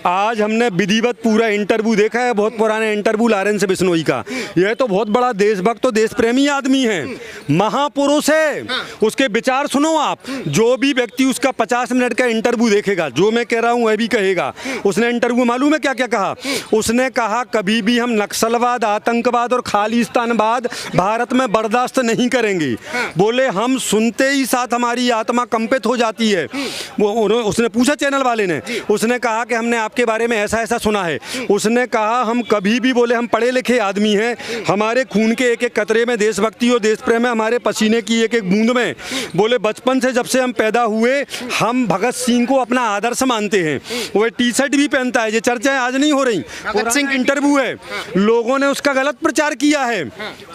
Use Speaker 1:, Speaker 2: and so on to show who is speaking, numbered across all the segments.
Speaker 1: आज हमने विधिवत पूरा इंटरव्यू देखा है, बहुत पुराना इंटरव्यू लॉरेंस बिश्नोई का। यह तो बहुत बड़ा देशभक्त और देश प्रेमी आदमी है, महापुरुष है। उसके विचार सुनो आप। जो भी व्यक्ति उसका 50 मिनट का इंटरव्यू देखेगा, जो मैं कह रहा हूँ वह भी कहेगा। उसने इंटरव्यू मालूम है क्या क्या कहा? उसने कहा कभी भी हम नक्सलवाद, आतंकवाद और खालिस्तानवाद भारत में बर्दाश्त नहीं करेंगे। बोले हम सुनते ही साथ हमारी आत्मा कंपित हो जाती है। उसने पूछा चैनल वाले ने, उसने कहा कि हमने आपके बारे में ऐसा ऐसा सुना है। उसने कहा हम कभी भी, बोले हम पढ़े लिखे आदमी हैं, हमारे खून के एक एक कतरे में देशभक्ति और देश प्रेम है, हमारे पसीने की एक एक बूंद में। बोले बचपन से जब से हम पैदा हुए हम भगत सिंह को अपना आदर्श मानते हैं। वो टी शर्ट भी पहनता है। ये चर्चाएं आज नहीं हो रही, भगत सिंह इंटरव्यू है। लोगों ने उसका गलत प्रचार किया है।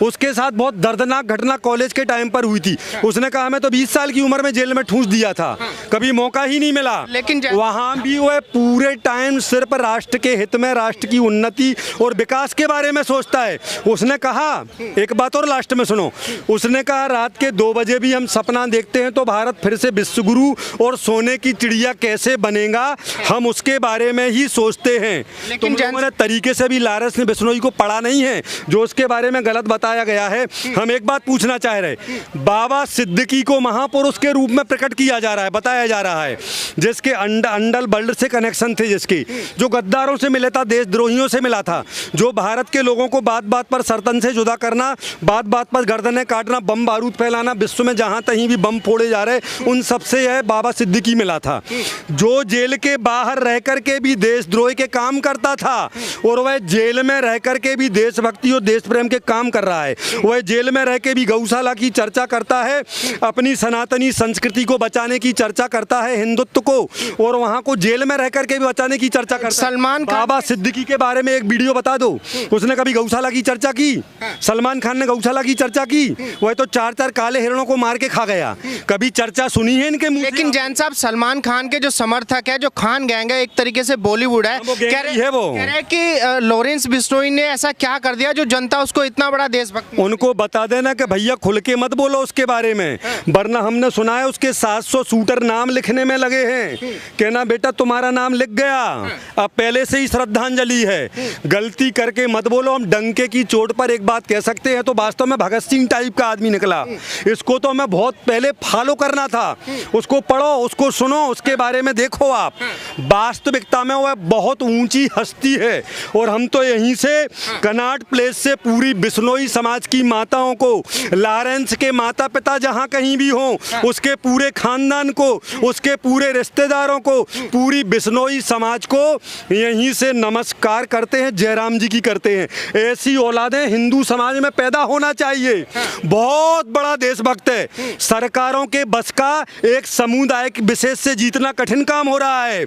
Speaker 1: उसके साथ बहुत दर्दनाक घटना कॉलेज के टाइम पर हुई थी। उसने कहा हमें तो 20 साल की उम्र में जेल में ठूंस दिया था, कभी मौका ही नहीं मिला। लेकिन वहां भी वह पूरे टाइम सिर्फ राष्ट्र के हित में, राष्ट्र की उन्नति और विकास के बारे में सोचता है। उसने कहा, एक बात और लास्ट में सुनो, उसने कहा रात के 2 बजे भी हम सपना देखते हैं तो भारत फिर से विश्वगुरु और सोने की चिड़िया कैसे बनेगा, हम उसके बारे में ही सोचते हैं। तुम लोगों ने तरीके से भी लॉरेंस बिश्नोई को पढ़ा नहीं है, जो उसके बारे में गलत बताया गया है। हम एक बात पूछना चाह रहे, बाबा सिद्दीकी को महापुरुष के रूप में प्रकट किया जा रहा है, बताया जा रहा है, जिसके अंडल बल्ड से कनेक्शन थे, जिसकी जो गद्दारों से मिला था, देशद्रोहियों से मिला था, जो भारत के लोगों को बात बात पर सरतन से जुदा करना, बात बात पर गर्दनें काटना, बम बारूद फैलाना, विश्व में जहां तहीं भी बम फोड़े जा रहे, उन सबसे यह बाबा सिद्दीकी मिला था। जो जेल के बाहर रह करके भी देशद्रोह के काम करता था और वह जेल में रह करके भी देशभक्ति और देश प्रेम के काम कर रहा है। वह जेल में रह के भी गौशाला की चर्चा करता है, अपनी सनातनी संस्कृति को बचाने की चर्चा करता है, हिंदुत्व को, और वहां को जेल में रह करके भी बचाने की चर्चा करता है। सलमान बाबा सिद्दीकी के बारे में एक वीडियो बता दो, उसने कभी गौशाला की चर्चा की? सलमान खान ने गौशाला की चर्चा की? वह तो 4-4 काले हिरणों को मार के खा गया। कभी चर्चा सुनी है इनके मुंह?
Speaker 2: लेकिन जैन साहब, सलमान खान के जो समर्थक है, जो खान गैंग है, एक तरीके से बॉलीवुड है, कह रहे कि लॉरेंस बिश्नोई ने ऐसा क्या कर दिया जो जनता उसको इतना बड़ा देशभक्त।
Speaker 1: उनको बता देना कि भैया खुल के मत बोलो उसके बारे में, वरना हमने सुना है उसके 700 शूटर नाम लिखने में लगे हैं। कहना बेटा तुम्हारा नाम लिख गया, अब पहले से ही श्रद्धांजलि है, गलती करके मत बोलो। हम डंके की चोट पर एक बात कह सकते हैं, तो वास्तव में भगत सिंह टाइप का आदमी निकला। इसको तो हमें बहुत पहले फॉलो करना था। उसको पढ़ो, उसको सुनो, उसके बारे में देखो आप। वास्तविकता में वह बहुत ऊंची हस्ती है, और हम तो यहीं से कनॉट प्लेस से पूरी बिश्नोई समाज की माताओं को, लॉरेंस के माता पिता जहां कहीं भी हों, उसके पूरे खानदान को, उसके पूरे रिश्तेदारों को, पूरी बिश्नोई समाज को यहीं से नमस्कार करते हैं, जयराम जी की करते हैं। ऐसी औलादें हिंदू समाज में पैदा होना चाहिए। बहुत बड़ा देशभक्त है। सरकारों के बस का एक समुदाय विशेष से जीतना कठिन काम हो रहा है।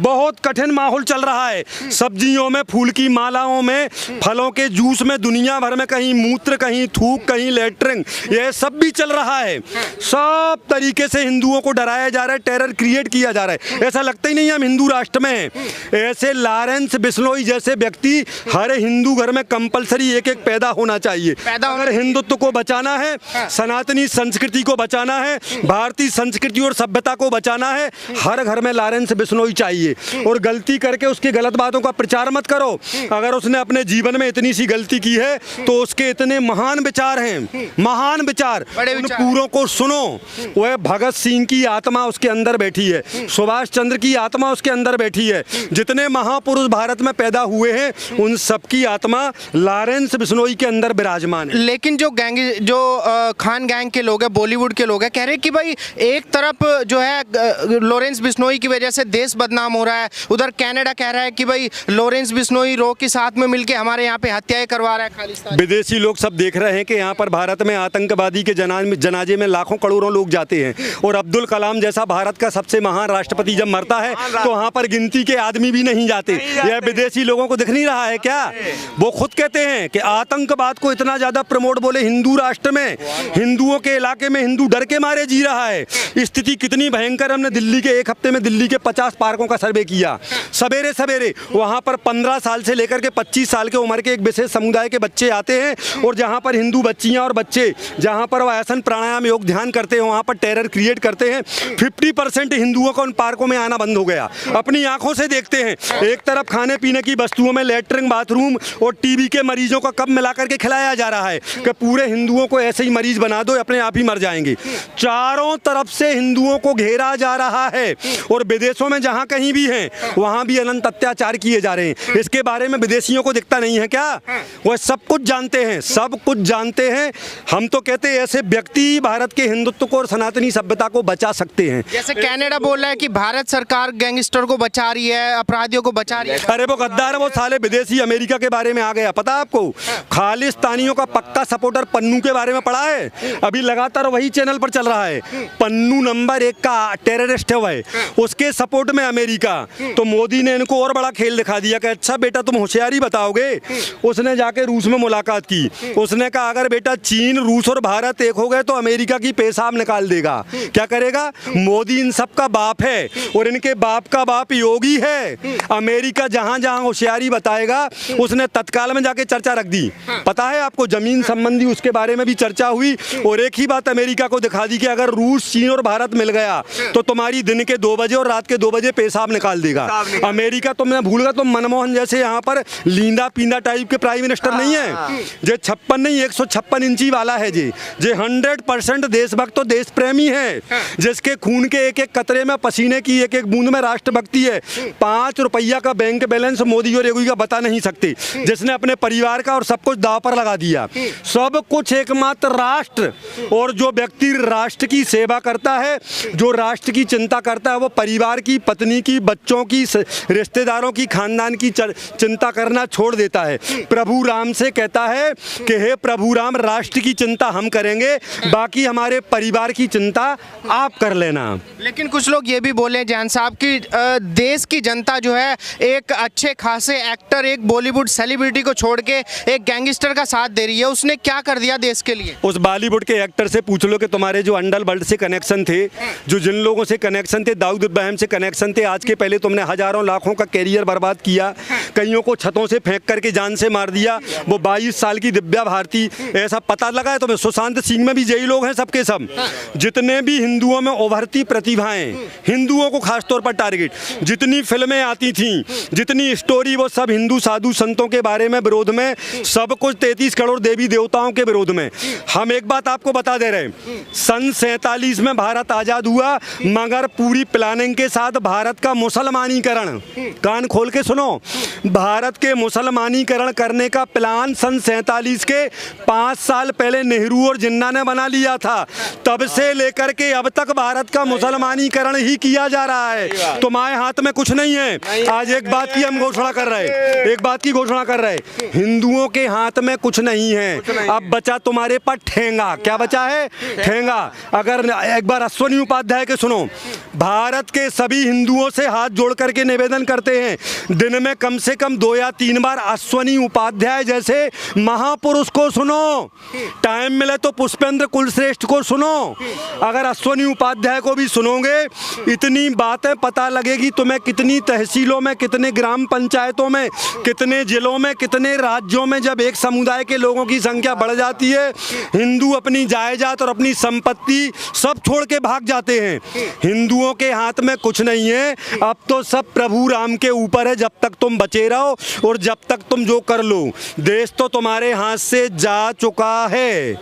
Speaker 1: बहुत कठिन माहौल चल रहा है। सब्जियों में, फूल की मालाओं में, फलों के जूस में, दुनिया भर में कहीं मूत्र, कहीं थूक, कहीं लेटरिन, यह सब भी चल रहा है। सब तरीके से हिंदुओं को डराया जा रहा है, टेरर क्रिएट किया जा रहा है। ऐसा लगता ही नहीं हम हिंदू राष्ट्र में हैं। ऐसे लॉरेंस बिश्नोई जैसे व्यक्ति हर हिंदू घर में कंपलसरी एक एक पैदा होना चाहिए। अगर हिंदुत्व को बचाना है, सनातनी संस्कृति को बचाना है, भारतीय संस्कृति और सभ्यता को बचाना है, हर घर में लॉरेंस बिश्नोई चाहिए। और गलती करके उसकी गलत बातों का प्रचार मत करो। अगर उसने अपने जीवन में इतनी सी गलती की है तो उसके इतने महान विचार हैं, महान विचार, उन पूरों को सुनो। वह भगत सिंह की आत्मा उसके अंदर बैठी है, सुभाष चंद्र की आत्मा उसके अंदर बैठी है। जितने महापुरुष भारत में पैदा हुए हैं उन सबकी आत्मा लॉरेंस बिश्नोई के अंदर विराजमान है।
Speaker 2: लेकिन जो खान गैंग के लोग हैं, बॉलीवुड के लोग हैं, कह रहे हैं कि भाई एक तरफ जो है लॉरेंस बिश्नोई की वजह से देश बदनाम हो रहा है, उधर कनाडा कह रहा है कि भाई लॉरेंस बिश्नोई रो के साथ में मिलके हमारे यहाँ पे हत्याएं करवा रहा है खालिस्तान।
Speaker 1: विदेशी लोग सब देख रहे हैं कि यहाँ पर भारत में आतंकवादी के जनाजे में लाखों करोड़ों लोग जाते हैं, और अब्दुल कलाम जैसा भारत का सबसे महान राष्ट्रपति जब मरता है तो वहाँ पर गिनती के आदमी भी नहीं जाते। यह विदेशी लोगों को दिख नहीं रहा है क्या? वो खुद कहते हैं कि आतंकवाद को इतना ज्यादा प्रमोट, बोले हिंदू राष्ट्र में, हिंदुओं के इलाके में हिंदू डर के मारे जी रहा है। स्थिति कितनी भयंकर। हमने दिल्ली के एक हफ्ते में दिल्ली के 50 पार्कों का सर्वे किया। सवेरे सवेरे वहाँ पर 15 साल से लेकर के 25 साल के उम्र के एक विशेष समुदाय के बच्चे आते हैं, और जहाँ पर हिंदू बच्चियाँ और बच्चे जहाँ पर वो आसन प्राणायाम योग ध्यान करते हैं, वहाँ पर टेरर क्रिएट करते हैं। 50% हिंदुओं का उन पार्कों में आना बंद हो गया। अपनी आंखों से देखते हैं। एक तरफ खाने पीने की वस्तुओं में लैट्रिन, बाथरूम और टीबी के मरीजों का कब मिला करके खिलाया जा रहा है कि पूरे हिंदुओं को ऐसे ही मरीज बना दो, अपने आप ही मर जाएंगे। चारों तरफ से हिंदुओं को घेरा जा रहा है और विदेशों में जहां कहीं भी हैं वहां भी अनंत अत्याचार किए जा रहे हैं। इसके बारे में विदेशियों को दिखता नहीं है क्या? वह सब कुछ जानते हैं, सब कुछ जानते हैं। हम तो कहते हैं ऐसे व्यक्ति भारत के हिंदुत्व को और सनातनी सभ्यता को बचा सकते हैं।
Speaker 2: जैसे कनाडा बोल रहा है कि भारत सरकार गैंगस्टर को बचा रही है, अपराधियों को बचा रही है।
Speaker 1: अरे वो गद्दार है, वो साले विदेशी अमेरिका के बारे में आ गया। पता है आपको? खालिस्तानियों का पक्का सपोर्टर पन्नू के बारे में पढ़ा है? अभी लगातार वही चैनल पर चल रहा है। पन्नू नंबर 1 का टेररिस्ट है वह, उसके सपोर्ट में अमेरिका। तो मोदी ने इनको और बड़ा खेल दिखा दिया कि अच्छा बेटा तुम होशियारी बताओगे। उसने जाके रूस में मुलाकात की। उसने कहा अगर बेटा चीन, रूस और भारत एक हो गए तो अमेरिका की पेशाब निकाल देगा। क्या करेगा? मोदी इन सब का बाप है और इनके बाप का बाप योगी है। अमेरिका जहां जहां होशियारी बताएगा उसने तत्काल में जाके चर्चा रख दी। पता है आपको, जमीन संबंधी उसके बारे में भी चर्चा हुई और एक ही बात अमेरिका को दिखा दी कि अगर रूस, चीन और भारत मिल गया तो तुम्हारी दिन के 2 बजे और रात के 2 बजे पेशाब निकाल देगा। अमेरिका तुमने भूल गया, तुम मनमोहन जैसे यहाँ पर लींदा पींदा टाइप के प्राइम मिनिस्टर नहीं है। जे 56 नहीं 156 इंची वाला है जे 100% देशभक्त तो देश प्रेमी है, जिसके खून के एक एक कतरे में, पसीने की एक एक बूंद में राष्ट्रभक्ति है। 5 रुपया का बैंक बैलेंस मोदी और योगी का बता नहीं सकते, जिसने अपने परिवार का और सब कुछ दांव पर लगा दिया। सब कुछ एकमात्र राष्ट्र, और जो व्यक्ति राष्ट्र की सेवा करता है, जो राष्ट्र की चिंता करता है, वो परिवार की, पत्नी की, बच्चों की, रिश्तेदारों की, खानदान की चिंता करना छोड़ देता है। प्रभु राम से कहता है कि हे प्रभु राम, राष्ट्र की चिंता हम करेंगे, बाकी हमारे परिवार की चिंता आप कर लेना।
Speaker 2: लेकिन कुछ लोग ये भी बोले जान साहब कि देश की जनता जो है एक अच्छे खासे एक्टर, एक बॉलीवुड सेलिब्रिटी को छोड़ के एक गैंगस्टर का साथ दे रही है। उसने क्या कर दिया देश के लिए?
Speaker 1: उस बॉलीवुड के एक्टर से पूछ लो कि तुम्हारे जो अंडरवर्ल्ड से कनेक्शन थे, जो जिन लोगों से कनेक्शन थे, दाऊद इब्राहिम से कनेक्शन थे, आज के पहले तुमने हजारों लाखों का कैरियर बर्बाद किया, कईयों को छतों से फेंक करके जान से मार दिया। वो 22 साल की दिव्या भारती, ऐसा पता लगा है तुम्हें? सुशांत सिंह में भी यही लोग हैं सबके सब। जितने भी हिंदुओं में उभरती प्रतिभाएं, हिंदुओं को खासतौर पर टारगेट, जितनी फिल्में आती थी, जितनी स्टोरी, वो सब हिंदू साधु संतों के बारे में विरोध में, सब कुछ 33 करोड़ देवी देवताओं के विरोध में। हम एक बात आपको बता दे रहे हैं, सन 47 में भारत आजाद हुआ, मगर पूरी प्लानिंग के साथ भारत का मुसलमानीकरण, कान खोल के सुनो, भारत के मुसलमानीकरण करने का प्लान सन 47 के 5 साल पहले नेहरू और जिन्ना ने बना लिया था। तब से लेकर के अब तक भारत का मुसलमानीकरण ही किया जा रहा है। तुम्हारे हाथ में कुछ नहीं है। आज एक बात की हम घोषणा कर रहे हैं, एक बात की घोषणा कर रहे हैं, हिंदुओं के हाथ में कुछ नहीं है। अब बचा तुम्हारे पास ठेंगा। क्या बचा है? ठेंगा। अगर एक बार अश्वनी उपाध्याय के सुनो, भारत के सभी हिंदुओं से हाथ जोड़ करके निवेदन करते हैं, दिन में कम से कम 2 या 3 बार अश्वनी उपाध्याय जैसे महापुरुष को सुनो। टाइम मिले तो पुष्पेंद्र कुलश्रेष्ठ को सुनो। अगर अश्वनी उपाध्याय को भी सुनोगे, इतनी बातें पता लगेगी तुम्हें, कितनी तहसीलों में, कितने ग्राम पंचायतों में, कितने जिलों में, कितने राज्यों में जब एक समुदाय के लोगों की संख्या बढ़ जाती है, हिंदू अपनी जायदाद और अपनी संपत्ति सब छोड़ के भाग जाते हैं। हिंदुओं के हाथ में कुछ नहीं है। अब तो सब प्रभु राम के ऊपर है। जब तक तुम बचे रहो और जब तक तुम जो कर लो, देश तो तुम्हारे हाथ से जा चुका है।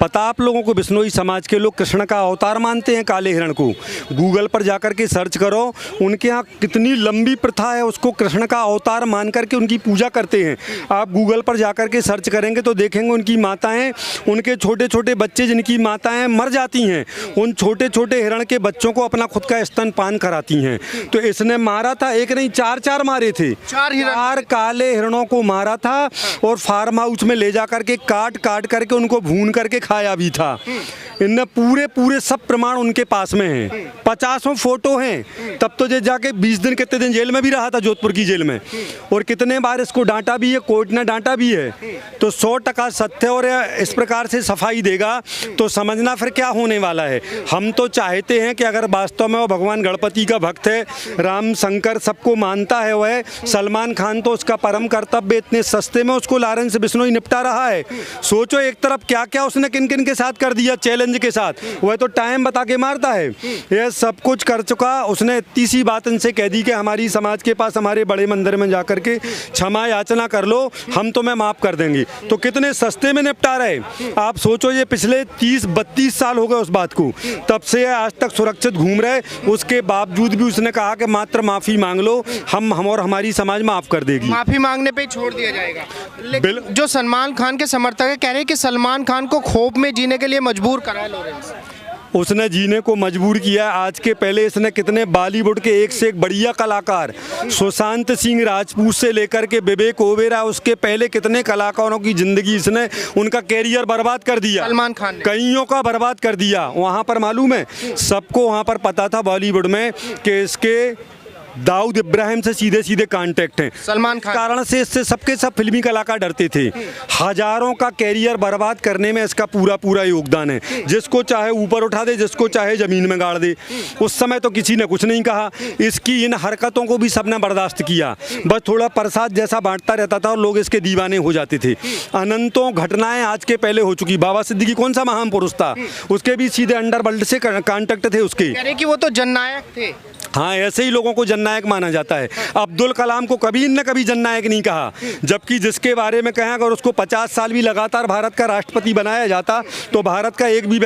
Speaker 1: पता आप लोगों को, बिश्नोई समाज के लोग कृष्ण का अवतार मानते हैं काले हिरण को। गूगल पर जाकर के सर्च करो, उनके यहाँ कितनी लंबी प्रथा है, उसको कृष्ण का अवतार मान करके उनकी पूजा करते हैं। आप गूगल पर जाकर के सर्च करेंगे तो देखेंगे उनकी माताएं, उनके छोटे छोटे बच्चे जिनकी माताएं मर जाती हैं, उन छोटे छोटे हिरण के बच्चों को अपना खुद का स्तनपान कराती हैं। तो इसने मारा था, एक नहीं 4 मारे थे, 4 काले हिरणों को मारा था और फार्म हाउस में ले जा करके काट करके उनको भून करके खाया भी था। इनने पूरे सब प्रमाण उनके पास में हैं, 50 फोटो हैं। तब तो जे जाके 20 दिन कितने दिन जेल में भी रहा था, जोधपुर की जेल में, और कितने बार इसको डांटा भी है, कोर्ट ने डांटा भी है। तो 100% सत्य और इस प्रकार से सफाई देगा तो समझना फिर क्या होने वाला है। हम तो चाहते हैं कि अगर वास्तव में वो भगवान गणपति का भक्त है, राम शंकर सबको मानता है, वह सलमान खान तो उसका परम कर्तव्य इतने सस्ते में उसको लॉरेंस बिश्नोई निपटा रहा है। सोचो एक तरफ क्या क्या उसने किन किन के साथ कर दिया, चैलेंज के साथ, वह तो टाइम बता के मारता है। यह सब कुछ कर चुका। उसने इतनी सी बात इनसे कह दी कि हमारी समाज के पास हमारे बड़े मंदिर में जाकर के क्षमा याचना कर लो, हम तुम्हें माफ़ कर देंगे। तो कितने सस्ते में निपटा रहे। आप सोचो, ये पिछले 30-32 साल हो गए उस बात को, तब से आज तक सुरक्षित घूम रहे। उसके बावजूद भी उसने कहा कि मात्र माफ़ी मांग लो, हम और हमारी समाज माफ़ कर देगी।
Speaker 2: माफी मांगने पे ही छोड़ दिया जाएगा। लेकिन जो सलमान खान के समर्थक है कह रहे हैं कि सलमान खान को खौफ में जीने के लिए मजबूर करा है लॉरेंस।
Speaker 1: उसने जीने को मजबूर किया। आज के पहले इसने कितने बॉलीवुड के एक से एक बढ़िया कलाकार, सुशांत सिंह राजपूत से लेकर के विवेक ओबेरॉय, उसके पहले कितने कलाकारों की ज़िंदगी इसने, उनका कैरियर बर्बाद कर दिया।
Speaker 2: सलमान खान ने
Speaker 1: कईयों का बर्बाद कर दिया। वहाँ पर मालूम है सबको, वहाँ पर पता था बॉलीवुड में कि इसके दाऊद इब्राहिम से सीधे सीधे कांटेक्ट हैं।
Speaker 2: सलमान खान
Speaker 1: कारण से इससे सबके सब फिल्मी कलाकार डरते थे। हजारों का कैरियर बर्बाद करने में इसका पूरा पूरा योगदान है। जिसको चाहे ऊपर उठा दे, जिसको चाहे ज़मीन में गाड़ दे। उस समय तो किसी ने कुछ नहीं कहा। इसकी इन हरकतों को भी सबने बर्दाश्त किया। बस थोड़ा प्रसाद जैसा बांटता रहता था और लोग इसके दीवाने हो जाते थे। अनंतों घटनाएं आज के पहले हो चुकी। बाबा सिद्दीकी कौन सा महान पुरुष था, उसके भी सीधे अंडरवर्ल्ड से कांटेक्ट थे उसके।
Speaker 2: कह रहे कि वो तो जननायक थे।
Speaker 1: हाँ, ऐसे ही लोगों को जननायक माना जाता है। अब्दुल कलाम को कभी न कभी जननायक नहीं कहा, जबकि जिसके बारे में कहें अगर उसको 50 साल भी लगातार भारत का राष्ट्रपति बनाया जाता तो भारत का एक भी व्यक्ति